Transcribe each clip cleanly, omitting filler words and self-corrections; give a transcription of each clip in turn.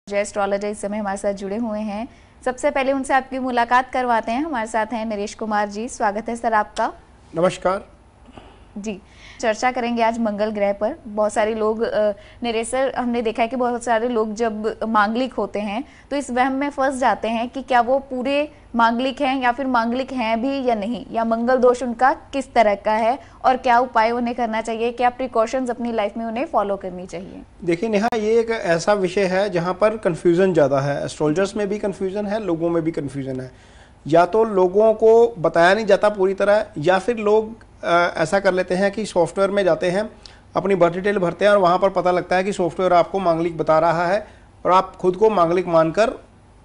जय एस्ट्रोलॉजर इस समय हमारे साथ जुड़े हुए हैं। सबसे पहले उनसे आपकी मुलाकात करवाते हैं। हमारे साथ हैं नरेश कुमार जी। स्वागत है सर आपका। नमस्कार जी, चर्चा करेंगे आज मंगल ग्रह पर। बहुत सारे लोग नरेश सर, हमने देखा है कि बहुत सारे लोग जब मांगलिक होते हैं तो इस वहम में फंस जाते हैं कि क्या वो पूरे मांगलिक हैं या फिर मांगलिक हैं भी या नहीं, या मंगल दोष उनका किस तरह का है और क्या उपाय उन्हें करना चाहिए, क्या प्रिकॉशंस अपनी लाइफ में उन्हें फॉलो करनी चाहिए। देखिए नेहा, ये एक ऐसा विषय है जहाँ पर कन्फ्यूज़न ज़्यादा है। एस्ट्रोलॉजर्स में भी कन्फ्यूज़न है, लोगों में भी कन्फ्यूज़न है। या तो लोगों को बताया नहीं जाता पूरी तरह, या फिर लोग ऐसा कर लेते हैं कि सॉफ्टवेयर में जाते हैं, अपनी बर्थ डिटेल भरते हैं और वहाँ पर पता लगता है कि सॉफ्टवेयर आपको मांगलिक बता रहा है और आप खुद को मांगलिक मानकर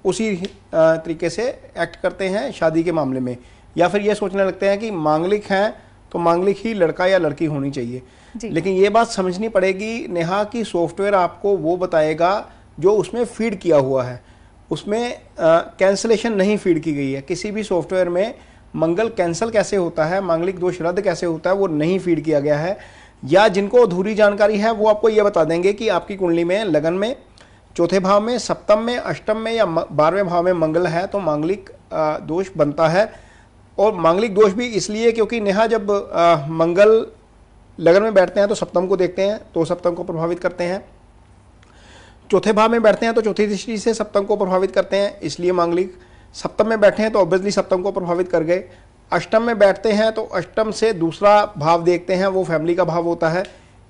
उसी तरीके से एक्ट करते हैं शादी के मामले में। या फिर ये सोचने लगते हैं कि मांगलिक हैं तो मांगलिक ही लड़का या लड़की होनी चाहिए। लेकिन ये बात समझनी पड़ेगी नेहा कि सॉफ्टवेयर आपको वो बताएगा जो उसमें फीड किया हुआ है। उसमें कैंसलेशन नहीं फीड की गई है। किसी भी सॉफ्टवेयर में मंगल कैंसिल कैसे होता है, मांगलिक दोष रद्द कैसे होता है, वो नहीं फीड किया गया है। या जिनको अधूरी जानकारी है वो आपको ये बता देंगे कि आपकी कुंडली में लगन में, चौथे भाव में, सप्तम में, अष्टम में या 12वें भाव में मंगल है तो मांगलिक दोष बनता है। और मांगलिक दोष भी इसलिए क्योंकि नेहा जब मंगल लगन में बैठते हैं तो सप्तम को देखते हैं तो सप्तम को प्रभावित करते हैं। चौथे भाव में बैठते हैं तो चौथी दृष्टि से सप्तम को प्रभावित करते हैं, इसलिए मांगलिक। सप्तम में बैठे हैं तो ऑब्वियसली सप्तम को प्रभावित कर गए। अष्टम में बैठते हैं तो अष्टम से दूसरा भाव देखते हैं, वो फैमिली का भाव होता है,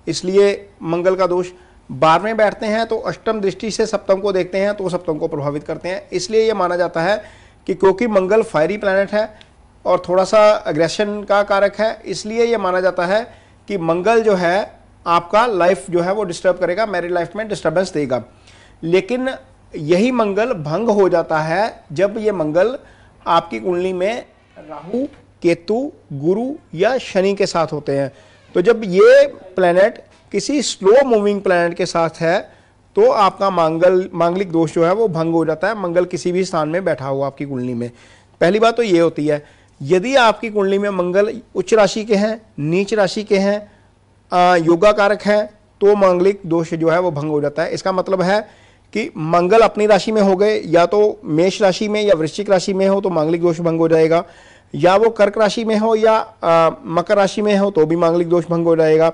इसलिए मंगल का दोष। 12वें में बैठते हैं तो अष्टम दृष्टि से सप्तम को देखते हैं तो सप्तम को प्रभावित करते हैं। इसलिए ये माना जाता है कि क्योंकि मंगल फायरी प्लैनेट है और थोड़ा सा अग्रेशन का कारक है, इसलिए ये माना जाता है कि मंगल जो है आपका लाइफ जो है वो डिस्टर्ब करेगा, मैरिड लाइफ में डिस्टर्बेंस देगा। लेकिन यही मंगल भंग हो जाता है जब ये मंगल आपकी कुंडली में राहु, केतु, गुरु या शनि के साथ होते हैं। तो जब ये प्लैनेट किसी स्लो मूविंग प्लैनेट के साथ है तो आपका मांगलिक दोष जो है वो भंग हो जाता है, मंगल किसी भी स्थान में बैठा हुआ आपकी कुंडली में। पहली बात तो ये होती है। यदि आपकी कुंडली में मंगल उच्च राशि के हैं, नीच राशि के हैं, योगा कारक हैं, तो मांगलिक दोष जो है वो भंग हो जाता है। इसका मतलब है कि मंगल अपनी राशि में हो गए, या तो मेष राशि में या वृश्चिक राशि में हो तो मांगलिक दोष भंग हो जाएगा, या वो कर्क राशि में हो या मकर राशि में हो तो भी मांगलिक दोष भंग हो जाएगा।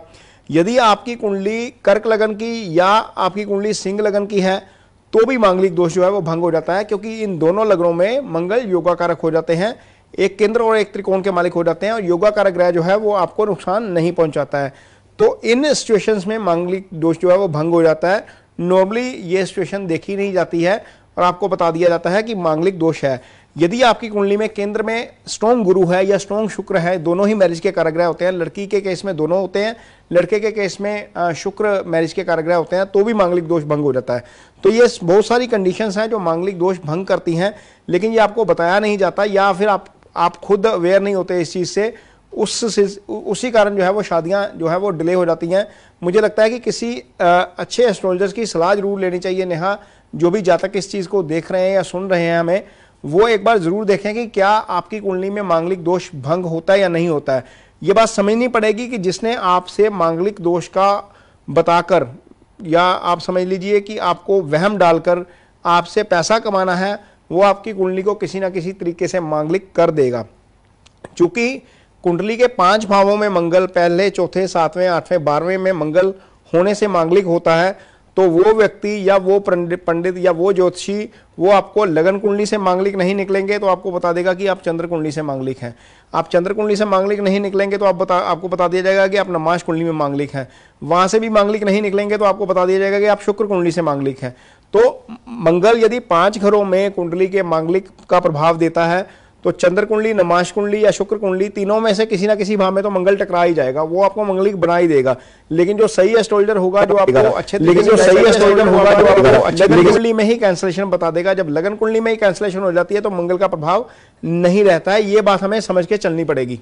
यदि आपकी कुंडली कर्क लगन की या आपकी कुंडली सिंह लगन की है तो भी मांगलिक दोष जो है वो भंग हो जाता है, क्योंकि इन दोनों लगनों में मंगल योगा कारक हो जाते हैं, एक केंद्र और एक त्रिकोण के मालिक हो जाते हैं, और योगा कारक ग्रह जो है वो आपको नुकसान नहीं पहुंचाता है। तो इन सिचुएशंस में मांगलिक दोष जो है वो भंग हो जाता है। नॉर्मली ये सिचुएशन देखी नहीं जाती है और आपको बता दिया जाता है कि मांगलिक दोष है। यदि आपकी कुंडली में केंद्र में स्ट्रॉन्ग गुरु है या स्ट्रॉन्ग शुक्र है, दोनों ही मैरिज के कारक ग्रह होते हैं। लड़की के केस में दोनों होते हैं, लड़के के केस में शुक्र मैरिज के कारक ग्रह होते हैं, तो भी मांगलिक दोष भंग हो जाता है। तो ये बहुत सारी कंडीशंस हैं जो मांगलिक दोष भंग करती हैं, लेकिन ये आपको बताया नहीं जाता, या फिर आप खुद अवेयर नहीं होते इस चीज़ से। उसी कारण जो है वो शादियां जो है वो डिले हो जाती हैं। मुझे लगता है कि किसी अच्छे एस्ट्रोलॉजर्स की सलाह जरूर लेनी चाहिए नेहा। जो भी जातक इस चीज़ को देख रहे हैं या सुन रहे हैं हमें, वो एक बार ज़रूर देखें कि क्या आपकी कुंडली में मांगलिक दोष भंग होता है या नहीं होता है। ये बात समझनी पड़ेगी कि जिसने आपसे मांगलिक दोष का बताकर, या आप समझ लीजिए कि आपको वहम डालकर आपसे पैसा कमाना है, वो आपकी कुंडली को किसी ना किसी तरीके से मांगलिक कर देगा। चूँकि कुंडली के 5 भावों में मंगल, पहले, चौथे, 7वें, 8वें, 12वें में मंगल होने से मांगलिक होता है, तो वो व्यक्ति या वो पंडित या वो ज्योतिषी वो आपको लगन कुंडली से मांगलिक नहीं निकलेंगे तो आपको बता देगा कि आप चंद्र कुंडली से मांगलिक हैं। आप चंद्र कुंडली से मांगलिक नहीं निकलेंगे तो आपको बता दिया जाएगा कि आप नमाज कुंडली में मांगलिक हैं। वहाँ से भी मांगलिक नहीं निकलेंगे तो आपको बता दिया जाएगा कि आप शुक्र कुंडली से मांगलिक हैं। तो मंगल यदि 5 घरों में कुंडली के मांगलिक का प्रभाव देता है तो चंद्र कुंडली, नमाज कुंडली या शुक्र कुंडली, तीनों में से किसी ना किसी भाव में तो मंगल टकरा ही जाएगा, वो आपको मंगलिक बना ही देगा। लेकिन जो सही एस्ट्रोलॉजर होगा जो आपको अच्छे कुंडली में ही कैंसलेशन बता देगा। जब लगन कुंडली में ही कैंसलेशन हो जाती है तो मंगल का प्रभाव नहीं रहता है। ये बात हमें समझ के चलनी पड़ेगी।